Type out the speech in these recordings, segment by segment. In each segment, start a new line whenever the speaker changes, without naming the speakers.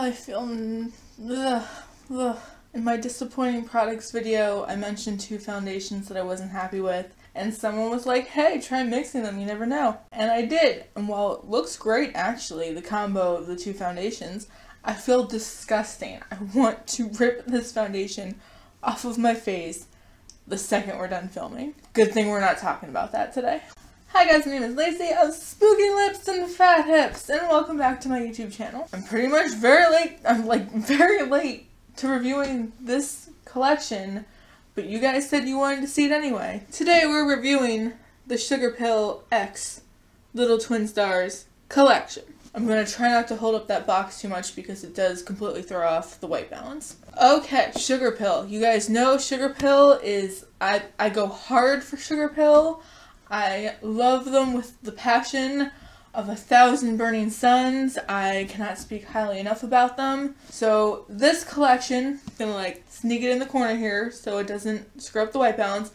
I feel... ugh, ugh. In my disappointing products video, I mentioned 2 foundations that I wasn't happy with, and someone was like, hey, try mixing them, you never know. And I did, and while it looks great actually, the combo of the 2 foundations, I feel disgusting. I want to rip this foundation off of my face the second we're done filming. Good thing we're not talking about that today. Hi guys, my name is Lacey of Spooky Lips and Fat Hips, and welcome back to my YouTube channel. I'm pretty much very late to reviewing this collection, but you guys said you wanted to see it anyway. Today we're reviewing the Sugarpill X Little Twin Stars collection. I'm going to try not to hold up that box too much because it does completely throw off the white balance. Okay, Sugarpill. You guys know Sugarpill is, I go hard for Sugarpill. I love them with the passion of 1,000 burning suns. I cannot speak highly enough about them. So this collection, I'm gonna sneak it in the corner here so it doesn't screw up the white balance.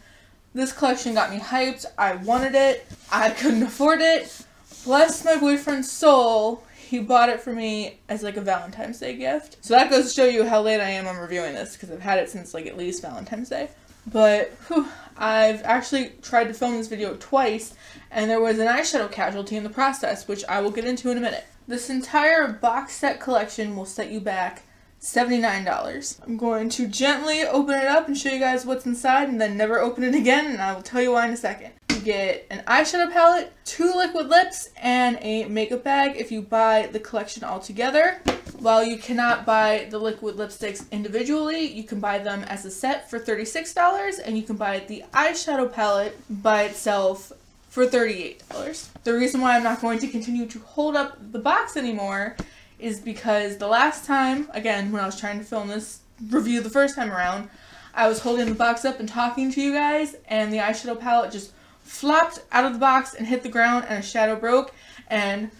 This collection got me hyped. I wanted it. I couldn't afford it. Bless my boyfriend's soul, he bought it for me as a Valentine's Day gift. So that goes to show you how late I am on reviewing this because I've had it since at least Valentine's Day. But whew, I've actually tried to film this video twice, and there was an eyeshadow casualty in the process, which I will get into in a minute. This entire box set collection will set you back $79. I'm going to gently open it up and show you guys what's inside, and then never open it again, and I will tell you why in a second. You get an eyeshadow palette, 2 liquid lips, and a makeup bag if you buy the collection all together. While you cannot buy the liquid lipsticks individually, you can buy them as a set for $36, and you can buy the eyeshadow palette by itself for $38. The reason why I'm not going to continue to hold up the box anymore is because the last time, again, when I was trying to film this review the first time around, I was holding the box up and talking to you guys, and the eyeshadow palette just flopped out of the box and hit the ground, and a shadow broke, and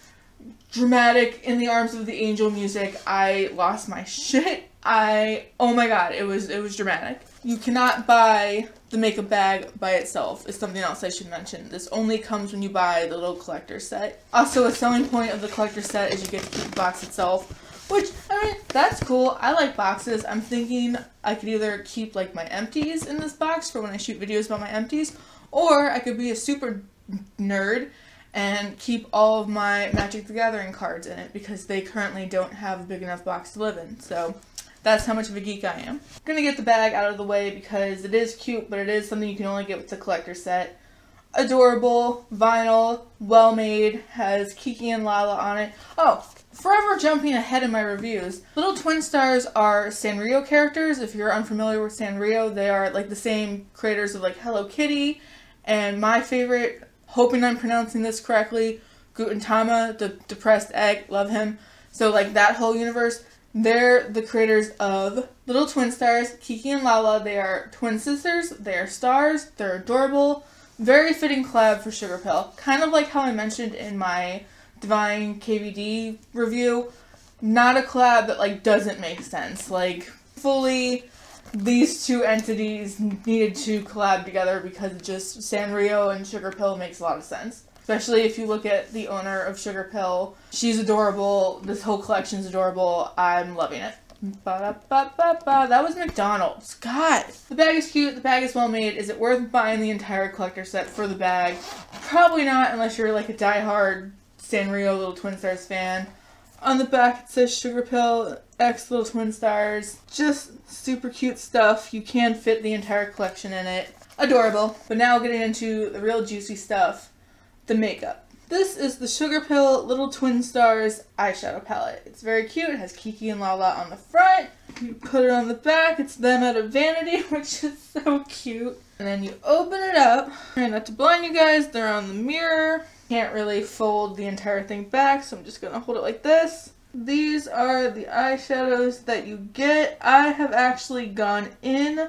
dramatic in the arms of the angel music, I lost my shit. Oh my god, it was dramatic. You cannot buy the makeup bag by itself, is something else I should mention. This only comes when you buy the little collector set. Also, a selling point of the collector set is you get to keep the box itself, which, I mean, that's cool. I like boxes. I'm thinking I could either keep my empties in this box for when I shoot videos about my empties, or I could be a super nerd and keep all of my Magic the Gathering cards in it because they currently don't have a big enough box to live in. So that's how much of a geek I am. I'm gonna get the bag out of the way because it is cute, but it is something you can only get with the collector set. Adorable, vinyl, well made, has Kiki and Lala on it. Oh, forever jumping ahead in my reviews. Little Twin Stars are Sanrio characters. If you're unfamiliar with Sanrio, they are the same creators of Hello Kitty, and my favorite, hoping I'm pronouncing this correctly, Gutentama, the depressed egg, love him. So that whole universe, they're the creators of Little Twin Stars, Kiki and Lala. They are twin sisters, they are stars, they're adorable. Very fitting collab for Sugarpill. Kind of like how I mentioned in my Divine KVD review. Not a collab that doesn't make sense. Fully, these 2 entities needed to collab together because just Sanrio and Sugarpill makes a lot of sense. Especially if you look at the owner of Sugarpill. She's adorable. This whole collection's adorable. I'm loving it. Ba-da-ba-ba-ba. That was McDonald's. God. The bag is cute. The bag is well made. Is it worth buying the entire collector set for the bag? Probably not unless you're a diehard Sanrio Little Twin Stars fan. On the back it says Sugarpill X Little Twin Stars. Just super cute stuff. You can fit the entire collection in it. Adorable. But now getting into the real juicy stuff. The makeup. This is the Sugarpill Little Twin Stars eyeshadow palette. It's very cute. It has Kiki and Lala on the front. You put it on the back. It's them out of Vanity, which is so cute. And then you open it up. And not to blind you guys, they're on the mirror. Can't really fold the entire thing back, so I'm just going to hold it like this. These are the eyeshadows that you get. I have actually gone in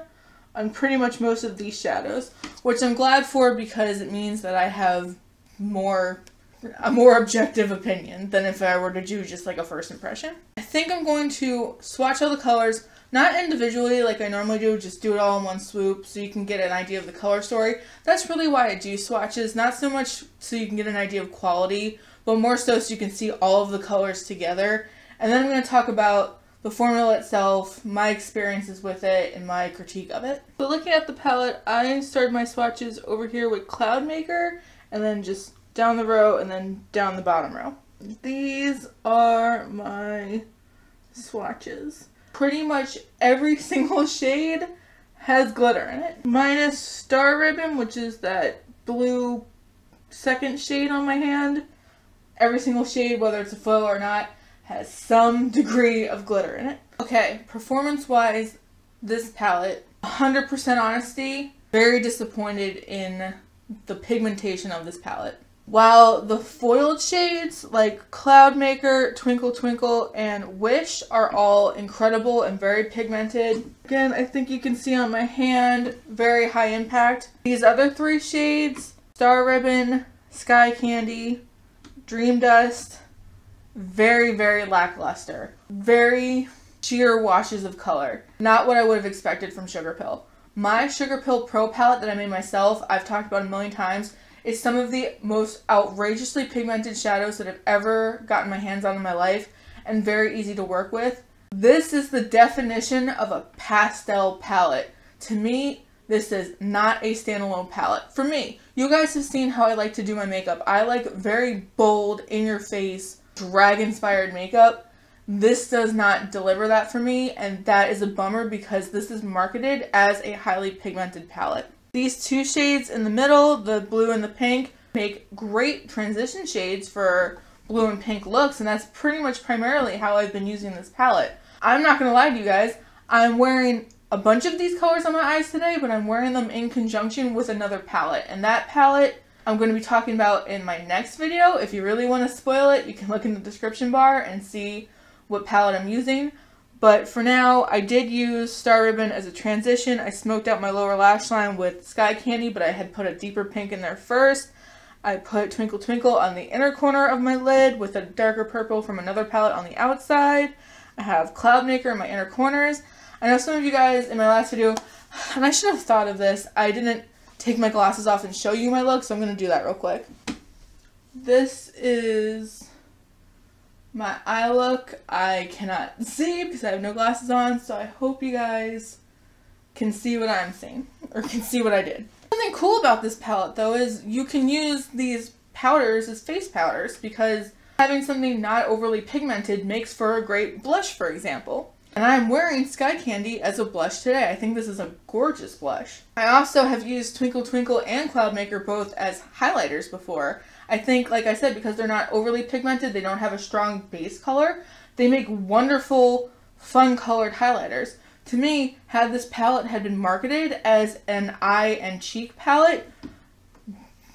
on pretty much most of these shadows, which I'm glad for because it means that I have a more objective opinion than if I were to do just a first impression. I think I'm going to swatch all the colors, not individually like I normally do, just do it all in one swoop so you can get an idea of the color story. That's really why I do swatches, not so much so you can get an idea of quality, but more so you can see all of the colors together And then I'm going to talk about the formula itself, my experiences with it, and my critique of it. So looking at the palette, I started my swatches over here with Cloud Maker, and then just down the row, and then down the bottom row. These are my swatches. Pretty much every single shade has glitter in it. Minus Star Ribbon, which is that blue second shade on my hand. Every single shade, whether it's a foil or not, has some degree of glitter in it. Okay, performance-wise, this palette, 100% honesty, very disappointed in the pigmentation of this palette. While the foiled shades like Cloud Maker, Twinkle Twinkle, and Wish are all incredible and very pigmented. Again, I think you can see on my hand, very high impact. These other three shades, Star Ribbon, Sky Candy, Dream Dust, very, very lackluster. Very sheer washes of color. Not what I would have expected from Sugarpill. My Sugarpill Pro palette that I made myself, I've talked about a million times, is some of the most outrageously pigmented shadows that I've ever gotten my hands on in my life, and very easy to work with. This is the definition of a pastel palette. To me, this is not a standalone palette. For me, you guys have seen how I like to do my makeup. I like very bold, in-your-face, drag-inspired makeup. This does not deliver that for me, and that is a bummer because this is marketed as a highly pigmented palette. These two shades in the middle, the blue and the pink, make great transition shades for blue and pink looks, and that's pretty much primarily how I've been using this palette. I'm not gonna lie to you guys, I'm wearing a bunch of these colors on my eyes today, but I'm wearing them in conjunction with another palette, and that palette I'm going to be talking about in my next video. If you really want to spoil it, you can look in the description bar and see what palette I'm using. But for now, I did use Star Ribbon as a transition. I smoked out my lower lash line with Sky Candy, but I had put a deeper pink in there first. I put Twinkle Twinkle on the inner corner of my lid with a darker purple from another palette on the outside. I have Cloud Maker in my inner corners. I know some of you guys in my last video, and I should have thought of this, I didn't take my glasses off and show you my look, so I'm going to do that real quick. This is my eye look. I cannot see because I have no glasses on, so I hope you guys can see what I'm seeing, or can see what I did. Something cool about this palette, though, is you can use these powders as face powders because having something not overly pigmented makes for a great blush, for example. And I'm wearing Sky Candy as a blush today. I think this is a gorgeous blush. I also have used Twinkle Twinkle and Cloud Maker both as highlighters before. I think, like I said, because they're not overly pigmented, they don't have a strong base color, they make wonderful, fun colored highlighters. To me, had this palette had been marketed as an eye and cheek palette,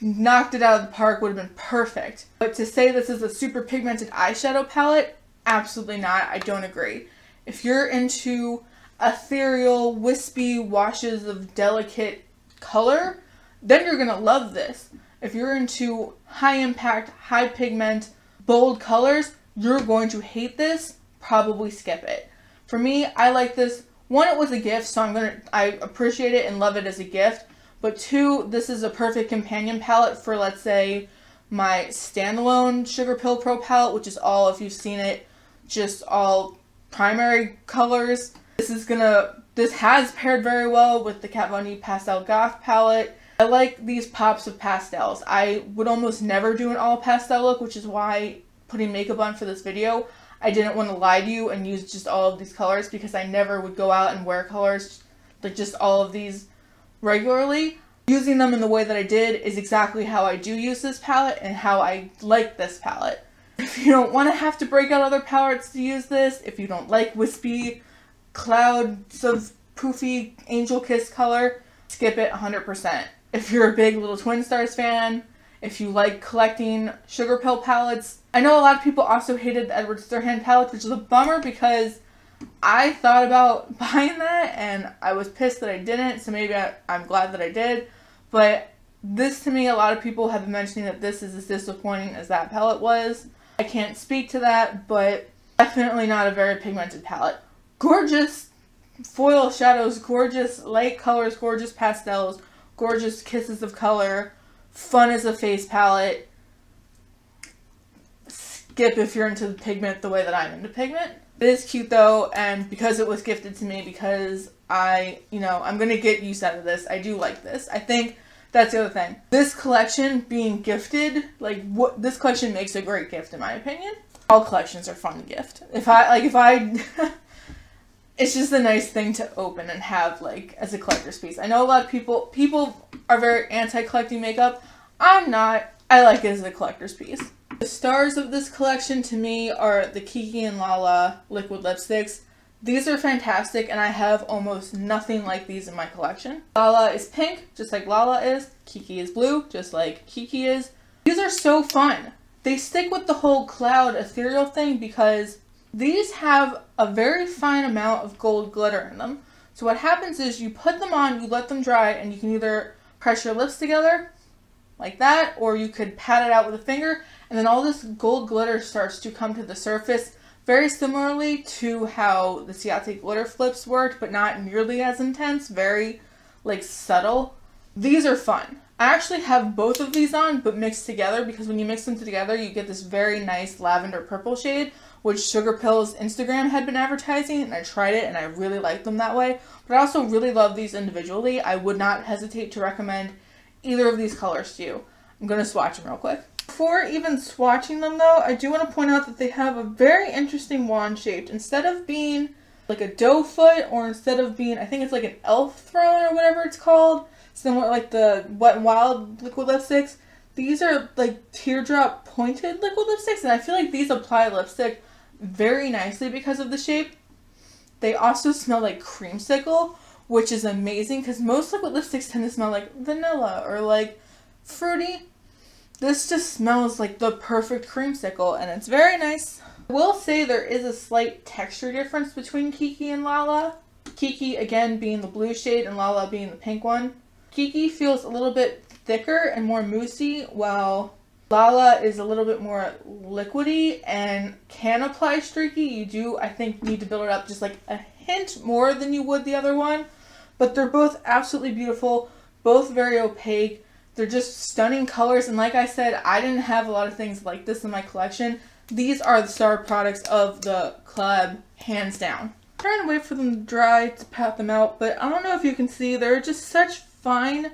knocked it out of the park, would have been perfect. But to say this is a super pigmented eyeshadow palette, absolutely not. I don't agree. If you're into ethereal, wispy washes of delicate color, then you're gonna love this. If you're into high impact, high pigment, bold colors, you're going to hate this, probably skip it. For me, I like this. One, it was a gift, so I appreciate it and love it as a gift. But two, this is a perfect companion palette for, let's say, my standalone Sugarpill Pro palette, which is all, if you've seen it, just all primary colors. This has paired very well with the Kat Von D Pastel Goth palette. I like these pops of pastels. I would almost never do an all pastel look, which is why putting makeup on for this video, I didn't want to lie to you and use just all of these colors because I never would go out and wear colors like just all of these regularly. Using them in the way that I did is exactly how I do use this palette and how I like this palette. If you don't want to have to break out other palettes to use this, if you don't like wispy clouds of poofy angel kiss color, skip it 100%. If you're a big Little Twin Stars fan, if you like collecting Sugarpill palettes, I know a lot of people also hated the Edward Scissorhand palette, which is a bummer because I thought about buying that and I was pissed that I didn't, so maybe I'm glad that I did. But this, to me, a lot of people have been mentioning that this is as disappointing as that palette was. I can't speak to that, but definitely not a very pigmented palette. Gorgeous foil shadows, gorgeous light colors, gorgeous pastels, gorgeous kisses of color, fun as a face palette. skip if you're into the pigment the way that I'm into pigment. It is cute though, and because it was gifted to me, because I'm gonna get use out of this. I do like this. I think that's the other thing. This collection being gifted, this collection makes a great gift in my opinion. All collections are fun to gift. It's just a nice thing to open and have as a collector's piece. I know a lot of people are very anti-collecting makeup. I'm not. I like it as a collector's piece. The stars of this collection to me are the Kiki and Lala liquid lipsticks. These are fantastic, and I have almost nothing like these in my collection. Lala is pink, just like Lala is. Kiki is blue, just like Kiki is. These are so fun. They stick with the whole cloud ethereal thing because these have a very fine amount of gold glitter in them. So what happens is you put them on, you let them dry, and you can either press your lips together like that, or you could pat it out with a finger, and then all this gold glitter starts to come to the surface, very similarly to how the Ciate glitter flips worked, but not nearly as intense, very subtle. These are fun. I actually have both of these on, but mixed together, because when you mix them together, you get this very nice lavender purple shade, which Sugarpill's Instagram had been advertising, and I tried it, and I really liked them that way. But I also really love these individually. I would not hesitate to recommend either of these colors to you. I'm going to swatch them real quick. Before even swatching them though, I do want to point out that they have a very interesting wand shape. Instead of being like a doe foot, or instead of being, I think it's like an e.l.f. throne or whatever it's called, similar like the Wet n Wild liquid lipsticks, these are like teardrop pointed liquid lipsticks, and I feel like these apply lipstick very nicely because of the shape. They also smell like creamsicle, which is amazing because most liquid lipsticks tend to smell like vanilla or like fruity. This just smells like the perfect creamsicle, and it's very nice. I will say there is a slight texture difference between Kiki and Lala. Kiki again being the blue shade and Lala being the pink one. Kiki feels a little bit thicker and more moussey, while Lala is a little bit more liquidy and can apply streaky. You do, I think, need to build it up just like a hint more than you would the other one. But they're both absolutely beautiful, both very opaque. They're just stunning colors, and like I said, I didn't have a lot of things like this in my collection. These are the star products of the collab, hands down. I'm trying to wait for them to dry to pat them out, but I don't know if you can see, they're just such fine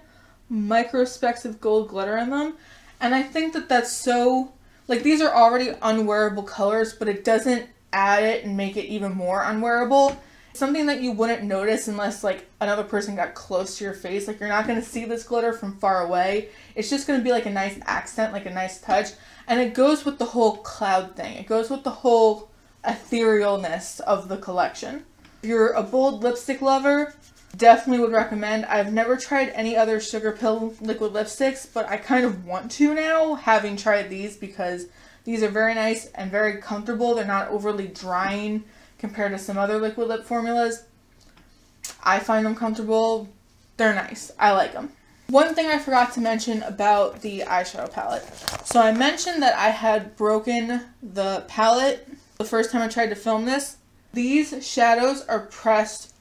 micro specks of gold glitter in them. And I think that that's so, these are already unwearable colors, but it doesn't add it and make it even more unwearable. Something that you wouldn't notice unless another person got close to your face. You're not going to see this glitter from far away. It's just going to be a nice accent, a nice touch. And it goes with the whole cloud thing. It goes with the whole etherealness of the collection. If you're a bold lipstick lover, definitely would recommend. I've never tried any other Sugarpill liquid lipsticks, but I kind of want to now, having tried these, because these are very nice and very comfortable. They're not overly drying compared to some other liquid lip formulas. I find them comfortable. They're nice. I like them. One thing I forgot to mention about the eyeshadow palette. So I mentioned that I had broken the palette the first time I tried to film this. These shadows are pressed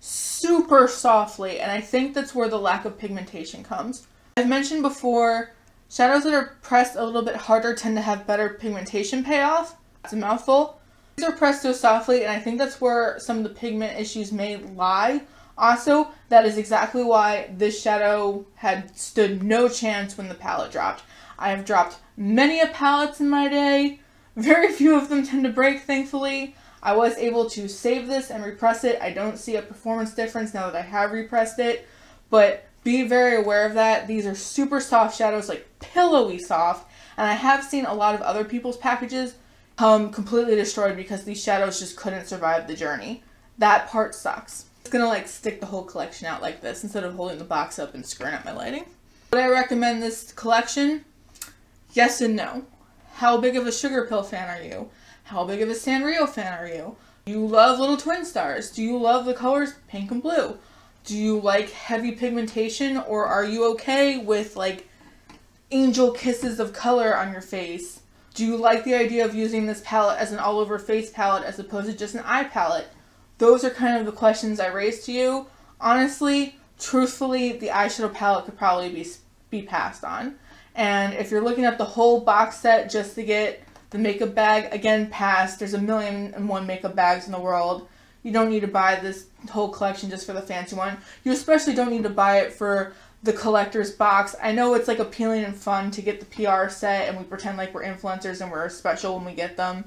super softly, and I think that's where the lack of pigmentation comes. I've mentioned before, shadows that are pressed a little bit harder tend to have better pigmentation payoff. It's a mouthful. These are pressed so softly, and I think that's where some of the pigment issues may lie. Also, that is exactly why this shadow had stood no chance when the palette dropped. I have dropped many a palettes in my day. Very few of them tend to break, thankfully. I was able to save this and repress it. I don't see a performance difference now that I have repressed it, but be very aware of that. These are super soft shadows, pillowy soft, and I have seen a lot of other people's packages come completely destroyed because these shadows just couldn't survive the journey. That part sucks. It's gonna stick the whole collection out like this instead of holding the box up and screwing up my lighting. Would I recommend this collection? Yes and no. How big of a Sugarpill fan are you? How big of a Sanrio fan are you? Do you love little twin stars? Do you love the colors pink and blue? Do you like heavy pigmentation, or are you okay with angel kisses of color on your face? Do you like the idea of using this palette as an all-over face palette as opposed to just an eye palette? Those are kind of the questions I raised to you. Honestly, truthfully, the eyeshadow palette could probably be passed on. And if you're looking at the whole box set just to get the makeup bag, again, pass. There's 1,000,001 makeup bags in the world. You don't need to buy this whole collection just for the fancy one. You especially don't need to buy it for the collector's box. I know it's like appealing and fun to get the PR set and we pretend like we're influencers and we're special when we get them.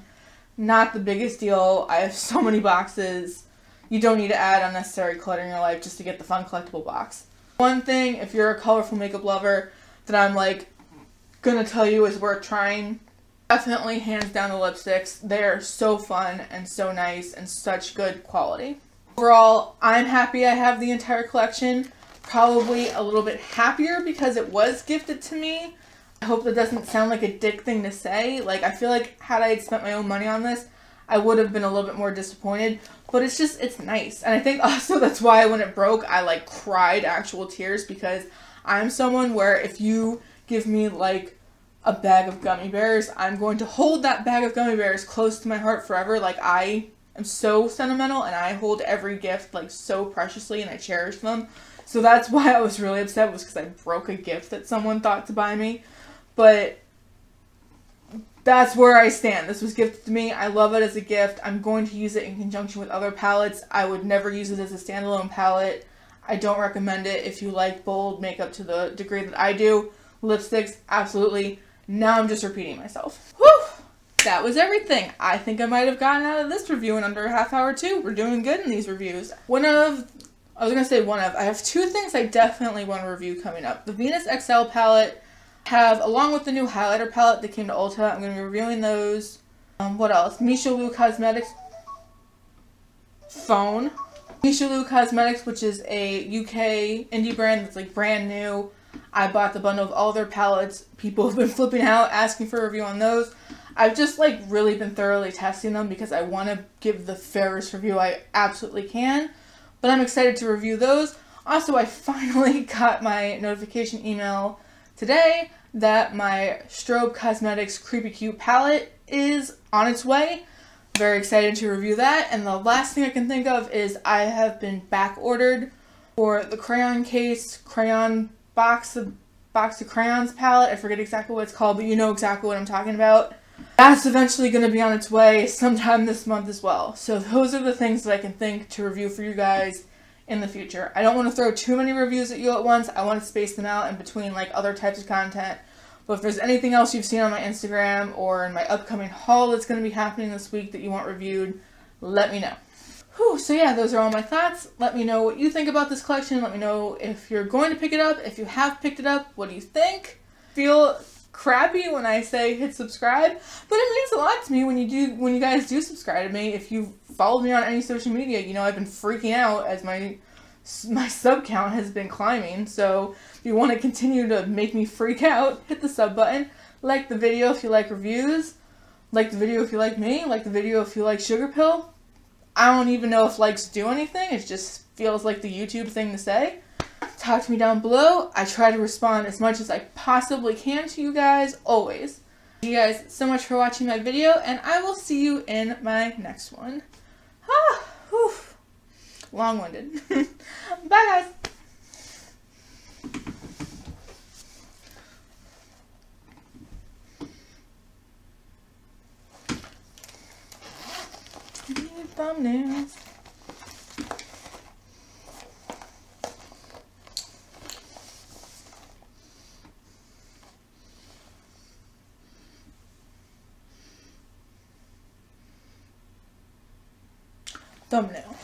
Not the biggest deal. I have so many boxes. You don't need to add unnecessary clutter in your life just to get the fun collectible box. One thing, if you're a colorful makeup lover, that I'm like gonna tell you is worth trying. Definitely hands down the lipsticks. They're so fun and so nice and such good quality. Overall, I'm happy I have the entire collection. Probably a little bit happier because it was gifted to me. I hope that doesn't sound like a dick thing to say. Like, I feel like had I had spent my own money on this, I would have been a little bit more disappointed. But it's just, it's nice. And I think also that's why when it broke, I like cried actual tears, because I'm someone where if you give me like a bag of gummy bears, I'm going to hold that bag of gummy bears close to my heart forever. Like, I am so sentimental and I hold every gift like so preciously and I cherish them. So that's why I was really upset, was because I broke a gift that someone thought to buy me. But that's where I stand. This was gifted to me. I love it as a gift. I'm going to use it in conjunction with other palettes. I would never use it as a standalone palette. I don't recommend it if you like bold makeup to the degree that I do. Lipsticks, absolutely. Now I'm just repeating myself. Whew! That was everything. I think I might have gotten out of this review in under a half hour too. We're doing good in these reviews. I have two things I definitely want to review coming up. The Venus XL palette, along with the new highlighter palette that came to Ulta. I'm going to be reviewing those. What else? Michelou Cosmetics phone. Michelou Cosmetics, which is a UK indie brand that's like brand new. I bought the bundle of all their palettes. People have been flipping out, asking for a review on those. I've just like really been thoroughly testing them because I want to give the fairest review I absolutely can. But I'm excited to review those. Also, I finally got my notification email today that my Strobe Cosmetics Creepy Cute palette is on its way. Very excited to review that. And the last thing I can think of is I have been back ordered for the crayon case, crayon box of crayons palette. I forget exactly what it's called, but you know exactly what I'm talking about. That's eventually going to be on its way sometime this month as well. So those are the things that I can think to review for you guys in the future. I don't want to throw too many reviews at you at once. I want to space them out in between like other types of content. But if there's anything else you've seen on my Instagram or in my upcoming haul that's going to be happening this week that you want reviewed, let me know. Whew, so yeah, those are all my thoughts. Let me know what you think about this collection. Let me know if you're going to pick it up. If you have picked it up, what do you think? Feel crappy when I say hit subscribe, but it means a lot to me when you guys do subscribe to me. If you followed me on any social media, you know I've been freaking out as my sub count has been climbing. So if you want to continue to make me freak out, hit the sub button. Like the video if you like reviews. Like the video if you like me. Like the video if you like Sugarpill. I don't even know if likes do anything. It just feels like the YouTube thing to say. Talk to me down below. I try to respond as much as I possibly can to you guys, always. Thank you guys so much for watching my video, and I will see you in my next one. Ah, whew. Long-winded. Bye, guys. Thumbnails. Thumbnail.